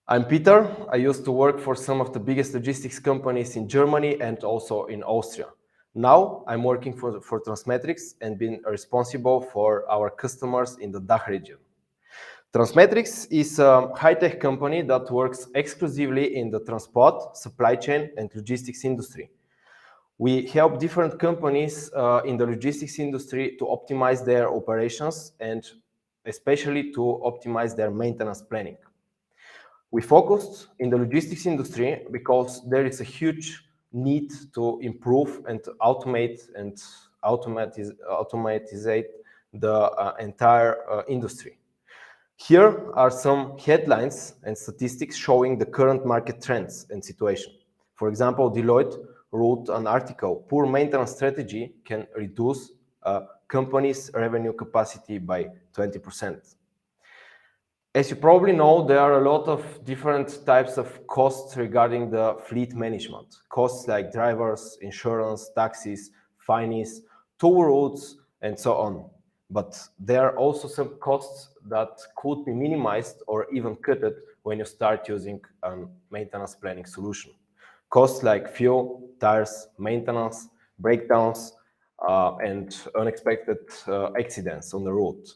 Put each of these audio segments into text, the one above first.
I'm Peter. I used to work for some of the biggest logistics companies in Germany and also in Austria. Now I'm working for Transmetrics and been responsible for our customers in the DACH region. Transmetrics is a high-tech company that works exclusively in the transport, supply chain, and logistics industry. We help different companies in the logistics industry to optimize their operations and especially to optimize their maintenance planning. We focused in the logistics industry because there is a huge need to improve and to automate and automatize the entire industry. Here are some headlines and statistics showing the current market trends and situation. For example, Deloitte wrote an article, "Poor maintenance strategy can reduce a company's revenue capacity by 20%. As you probably know, there are a lot of different types of costs regarding the fleet management. Costs like drivers, insurance, taxes, fines, toll routes, and so on. But there are also some costs that could be minimized or even cut when you start using a maintenance planning solution. Costs like fuel, tires, maintenance, breakdowns, and unexpected accidents on the road.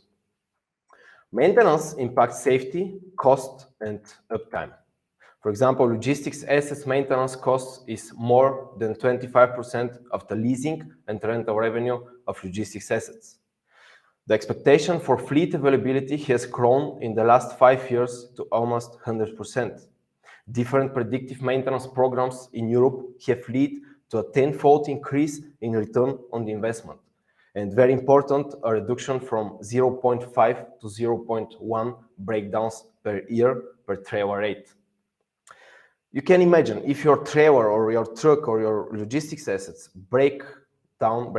Maintenance impacts safety, cost, and uptime. For example, logistics assets maintenance cost is more than 25% of the leasing and rental revenue of logistics assets. The expectation for fleet availability has grown in the last 5 years to almost 100%. Different predictive maintenance programs in Europe have led to a tenfold increase in return on the investment. And very important, a reduction from 0.5 to 0.1 breakdowns per year per trailer rate. You can imagine if your trailer or your truck or your logistics assets breaks down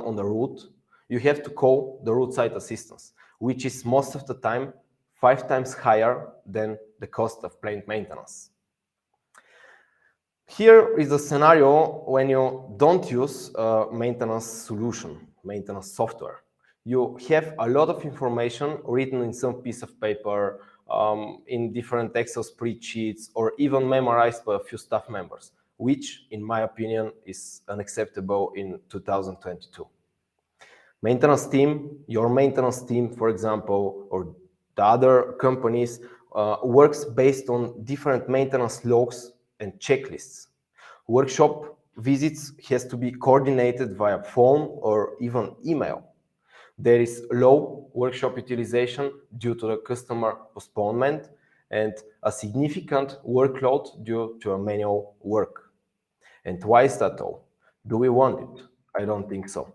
on the route, you have to call the roadside assistance, which is most of the time 5 times higher than the cost of planned maintenance. Here is a scenario when you don't use a maintenance solution, maintenance software. You have a lot of information written in some piece of paper, in different Excel spreadsheets, or even memorized by a few staff members, which, in my opinion, is unacceptable in 2022. Your maintenance team, for example, or the other companies, works based on different maintenance logs and checklists. Workshop visits has to be coordinated via phone or even email. There is low workshop utilization due to the customer postponement and a significant workload due to a manual work. And why is that all? Do we want it? I don't think so.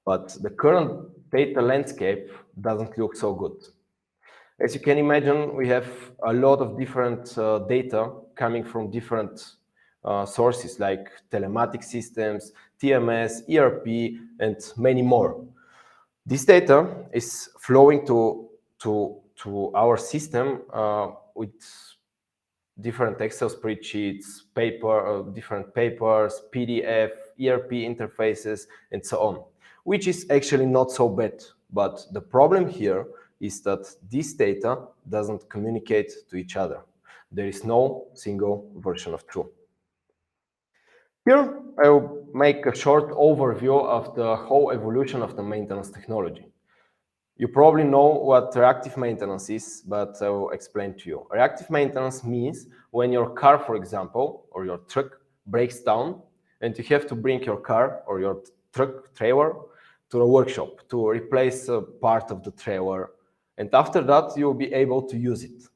But the current data landscape doesn't look so good. As you can imagine, we have a lot of different data coming from different sources like telematic systems, TMS, ERP, and many more. This data is flowing to our system with different Excel spreadsheets, different papers, PDF, ERP interfaces, and so on, which is actually not so bad. But the problem here is that this data doesn't communicate to each other. There is no single version of truth. Here, I will make a short overview of the whole evolution of the maintenance technology. You probably know what reactive maintenance is, but I will explain to you. Reactive maintenance means when your car, for example, or your truck breaks down and you have to bring your car or your truck trailer to the workshop to replace a part of the trailer. And after that, you'll be able to use it.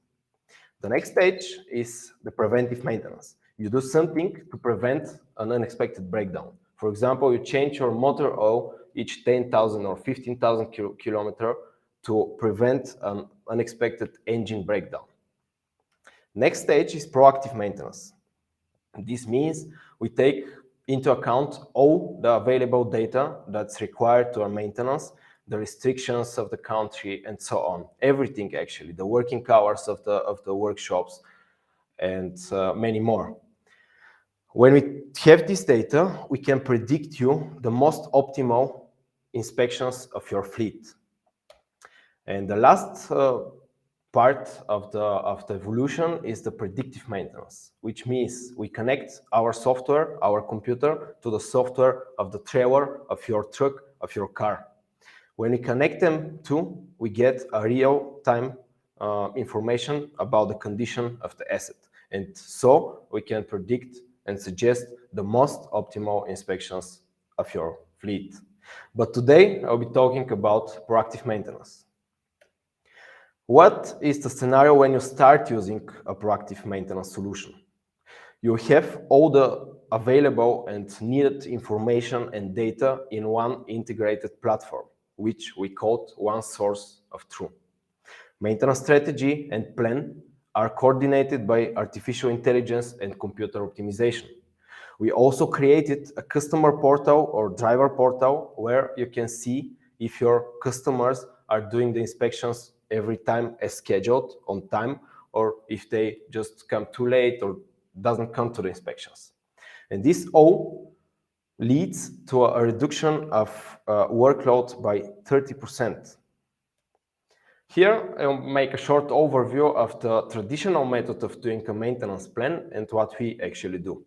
The next stage is the preventive maintenance. You do something to prevent an unexpected breakdown. For example, you change your motor oil each 10,000 or 15,000 kilometers to prevent an unexpected engine breakdown. Next stage is proactive maintenance. This means we take into account all the available data that's required to our maintenance, the restrictions of the country, and so on. Everything, actually, the working hours of the workshops, and many more. When we have this data, we can predict you the most optimal inspections of your fleet. And the last part of the evolution is the predictive maintenance, which means we connect our software, our computer, to the software of the trailer, of your truck, of your car. When we connect them to, we get a real-time information about the condition of the asset. And so we can predict and suggest the most optimal inspections of your fleet. But today I'll be talking about proactive maintenance. What is the scenario when you start using a proactive maintenance solution? You have all the available and needed information and data in one integrated platform, which we call one source of truth. Maintenance strategy and plan are coordinated by artificial intelligence and computer optimization. We also created a customer portal or driver portal where you can see if your customers are doing the inspections every time as scheduled on time, or if they just come too late or doesn't come to the inspections. And this all leads to a reduction of workload by 30%. Here, I'll make a short overview of the traditional method of doing a maintenance plan and what we actually do.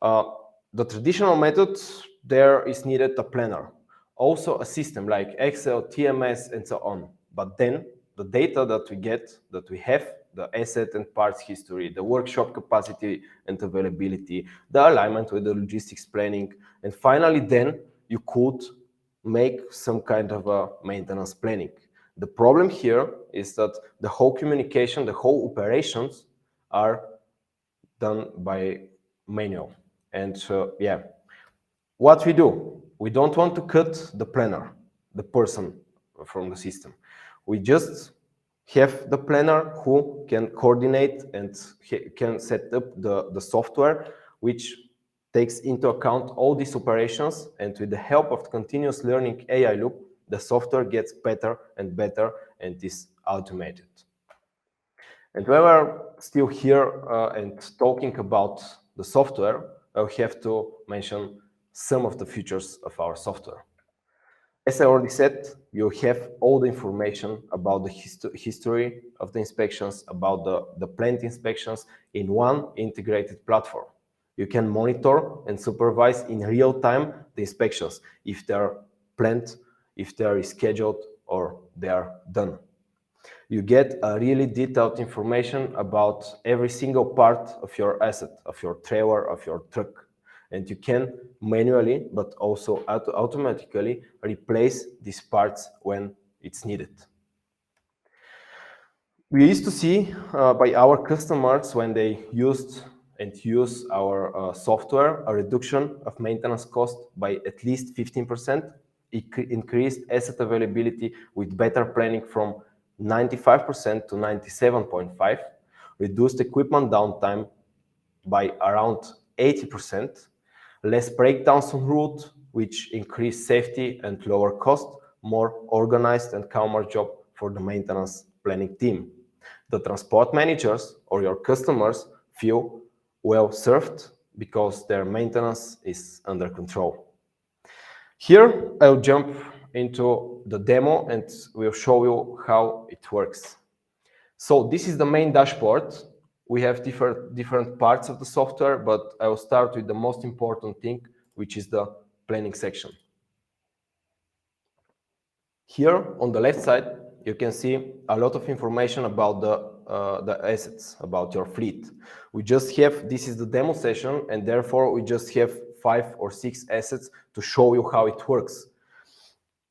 The traditional method, there is needed a planner, also a system like Excel, TMS, and so on. But then the data that we get, that we have, the asset and parts history, the workshop capacity and availability, the alignment with the logistics planning, and finally then you could make some kind of a maintenance planning. The problem here is that the whole communication, the whole operations are done by manual. And what we do, we don't want to cut the planner, the person from the system. We just have the planner who can coordinate and can set up the software which takes into account all these operations, and with the help of the continuous learning AI loop, the software gets better and better and is automated. And when we're still here and talking about the software, I'll have to mention some of the features of our software. As I already said, you have all the information about the history of the inspections, about the planned inspections in one integrated platform. You can monitor and supervise in real time the inspections, if they're planned, if they're scheduled, or they are done. You get a really detailed information about every single part of your asset, of your trailer, of your truck. And you can manually, but also automatically replace these parts when it's needed. We used to see by our customers, when they used and use our software, a reduction of maintenance cost by at least 15%. It increased asset availability with better planning from 95% to 97.5%, reduced equipment downtime by around 80%, less breakdowns en route, which increase safety and lower cost, more organized and calmer job for the maintenance planning team. The transport managers or your customers feel well served because their maintenance is under control. Here, I'll jump into the demo and we'll show you how it works. So this is the main dashboard. We have different parts of the software, but I will start with the most important thing, which is the planning section. Here on the left side, you can see a lot of information about the assets, about your fleet. We just have, this is the demo session, and therefore we just have 5 or 6 assets to show you how it works.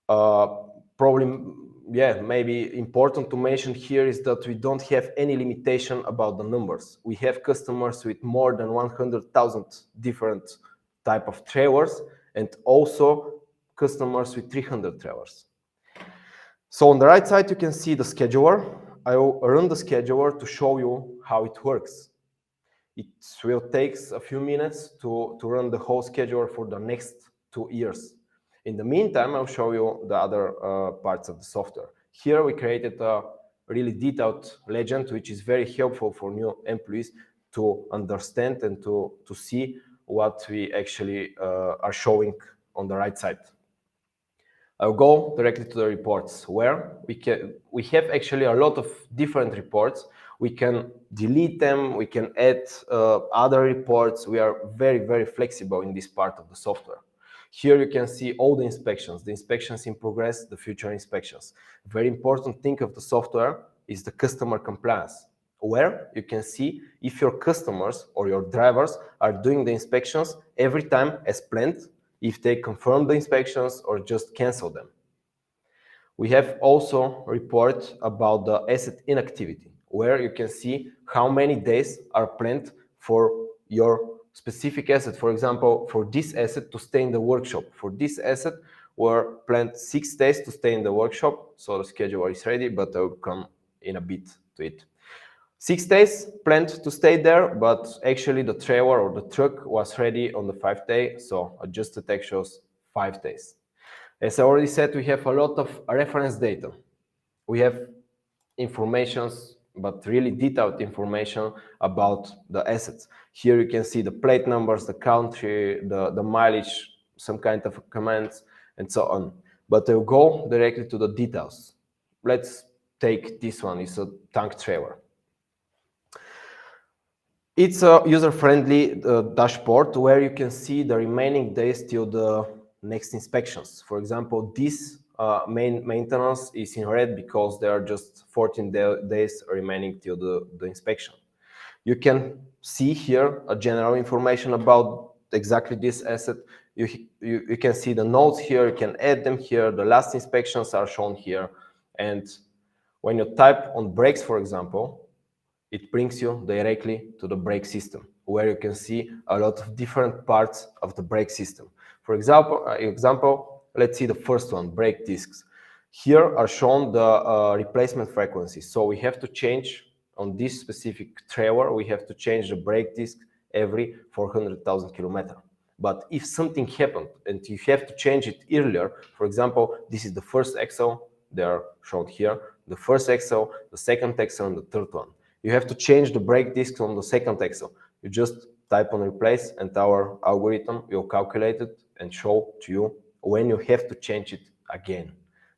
Probably, maybe important to mention here is that we don't have any limitation about the numbers. We have customers with more than 100,000 different type of trailers, and also customers with 300 trailers. So on the right side, you can see the scheduler. I will run the scheduler to show you how it works. It will take a few minutes to run the whole scheduler for the next 2 years. In the meantime, I'll show you the other parts of the software. Here we created a really detailed legend, which is very helpful for new employees to understand and to see what we actually are showing on the right side. I'll go directly to the reports, where we have actually a lot of different reports. We can delete them, we can add other reports. We are very, very flexible in this part of the software. Here you can see all the inspections in progress, the future inspections. A very important thing of the software is the customer compliance, where you can see if your customers or your drivers are doing the inspections every time as planned, if they confirm the inspections or just cancel them. We have also a report about the asset inactivity, where you can see how many days are planned for your specific asset. For example, for this asset to stay in the workshop. For this asset, were planned 6 days to stay in the workshop, so the schedule is ready, but I'll come in a bit to it. 6 days planned to stay there, but actually the trailer or the truck was ready on the 5th day, so adjusted actuals 5 days. As I already said, we have a lot of reference data. We have informations, but really detailed information about the assets. Here you can see the plate numbers, the country, the mileage, some kind of comments, and so on. But I'll go directly to the details. Let's take this one, it's a tank trailer. It's a user-friendly dashboard where you can see the remaining days till the next inspections. For example, this main maintenance is in red because there are just 14 days remaining till the inspection. You can see here a general information about exactly this asset. You can see the notes here, you can add them here, the last inspections are shown here. And when you type on brakes, for example, it brings you directly to the brake system, where you can see a lot of different parts of the brake system. For example, let's see the first one, brake discs. Here are shown the replacement frequencies. So we have to change on this specific trailer, we have to change the brake disc every 400,000 kilometers. But if something happened and you have to change it earlier, for example, this is the first axle, they are shown here, the first axle, the second axle, and the third one. You have to change the brake discs on the second axle. You just type on replace and our algorithm will calculate it and show to you when you have to change it again.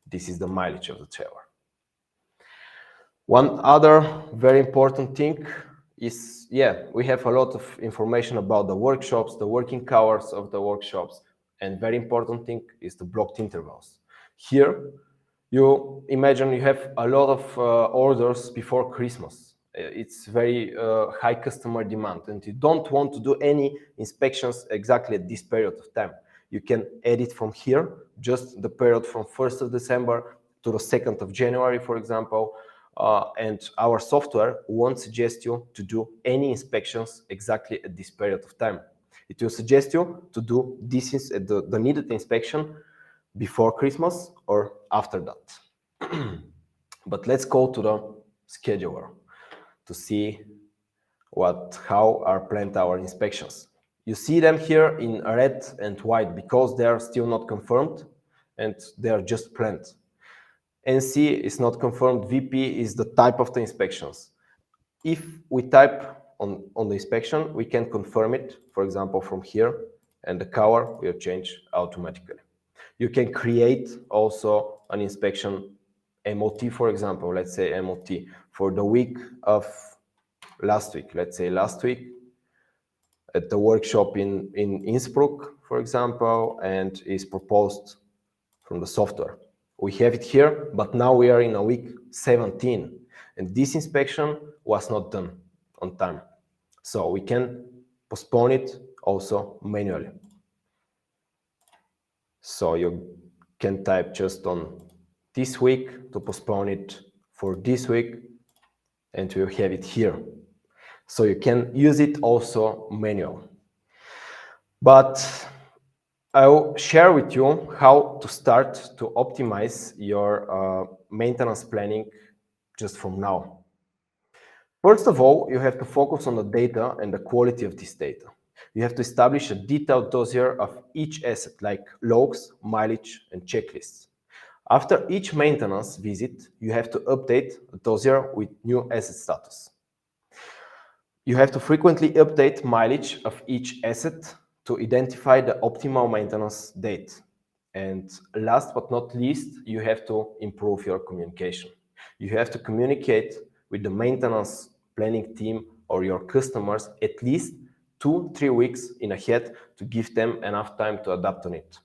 This is the mileage of the trailer. One other very important thing is, we have a lot of information about the workshops, the working hours of the workshops, and very important thing is the blocked intervals. Here, you imagine you have a lot of orders before Christmas. It's very high customer demand and you don't want to do any inspections exactly at this period of time. You can edit from here, just the period from 1st of December to the 2nd of January, for example, and our software won't suggest you to do any inspections exactly at this period of time. It will suggest you to do this the needed inspection before Christmas or after that. But let's go to the scheduler to see how are planned our inspections. You see them here in red and white because they are still not confirmed and they are just planned. NC is not confirmed, VP is the type of the inspections. If we type on the inspection, we can confirm it, for example, from here, and the color will change automatically. You can create also an inspection MOT, for example, let's say MOT for the week of last week. Let's say last week at the workshop in Innsbruck, for example, and is proposed from the software. We have it here, but now we are in a week 17, and this inspection was not done on time. So we can postpone it also manually. So you can type just on this week to postpone it for this week, and we'll have it here. So you can use it also manual. But I'll share with you how to start to optimize your maintenance planning just from now. First of all, you have to focus on the data and the quality of this data. You have to establish a detailed dossier of each asset, like logs, mileage, and checklists. After each maintenance visit, you have to update the dossier with new asset status. You have to frequently update mileage of each asset to identify the optimal maintenance date. And last but not least, you have to improve your communication. You have to communicate with the maintenance planning team or your customers at least 2-3 weeks in ahead to give them enough time to adapt on it.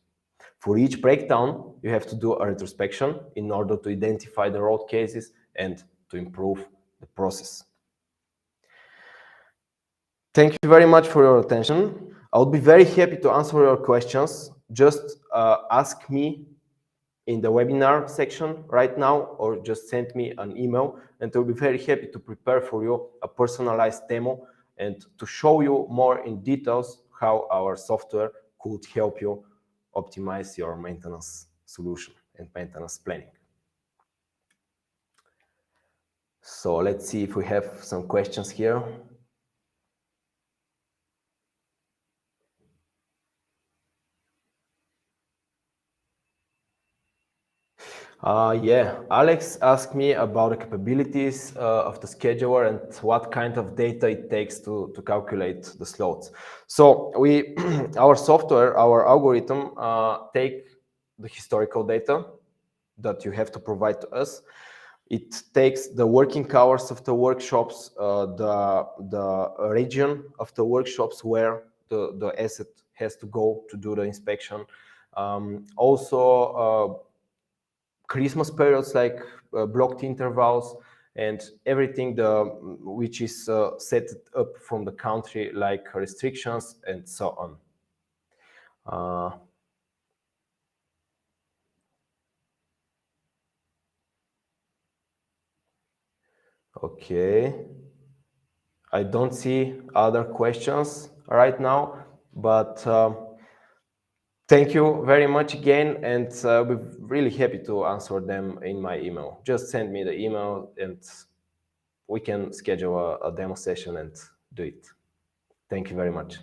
For each breakdown, you have to do a retrospection in order to identify the road cases and to improve the process. Thank you very much for your attention. I'll be very happy to answer your questions. Just ask me in the webinar section right now, or just send me an email, and I'll be very happy to prepare for you a personalized demo and to show you more in details how our software could help you optimize your maintenance solution and maintenance planning. So let's see if we have some questions here. Yeah, Alex asked me about the capabilities of the scheduler and what kind of data it takes to calculate the slots. So our software, our algorithm take the historical data that you have to provide to us. It takes the working hours of the workshops, the region of the workshops where the asset has to go to do the inspection. Also, Christmas periods like blocked intervals and everything which is set up from the country like restrictions and so on. Okay. I don't see other questions right now, but thank you very much again, and we're really happy to answer them in my email. Just send me the email and we can schedule a demo session and do it. Thank you very much.